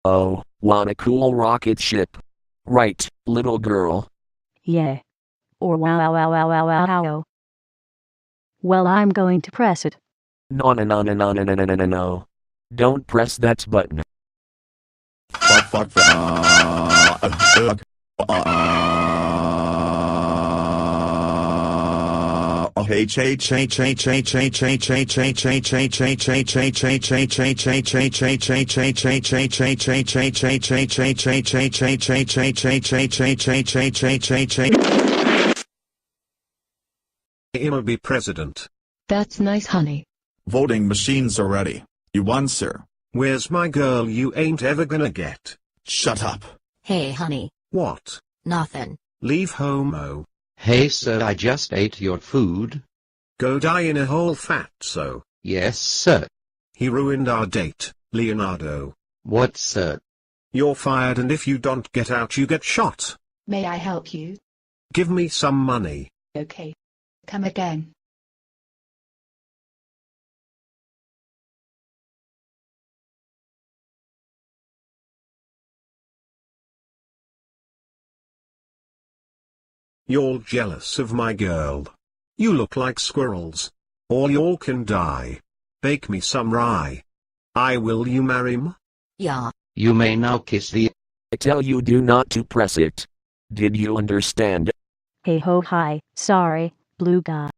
Oh, what a cool rocket ship. Right, little girl. Yeah. Or wow wow wow wow wow wow wow. Well, I'm going to press it. No no no no no no no no no no no. Don't press that button. Fuck fuck I'ma be president. That's nice, honey. Voting machines are ready. You won, sir. Where's my girl you ain't ever gonna get? Shut up. Hey honey. What? Nothing. Leave homo. Hey sir, I just ate your food. Go die in a hole, fatso. Yes sir. He ruined our date, Leonardo. What sir? You're fired, and if you don't get out you get shot. May I help you? Give me some money. Okay. Come again. Y'all jealous of my girl. You look like squirrels. All y'all can die. Bake me some rye. Will you marry me? Yeah. You may now kiss the. I tell you do not to press it. Did you understand? Hey ho hi, sorry, blue guy.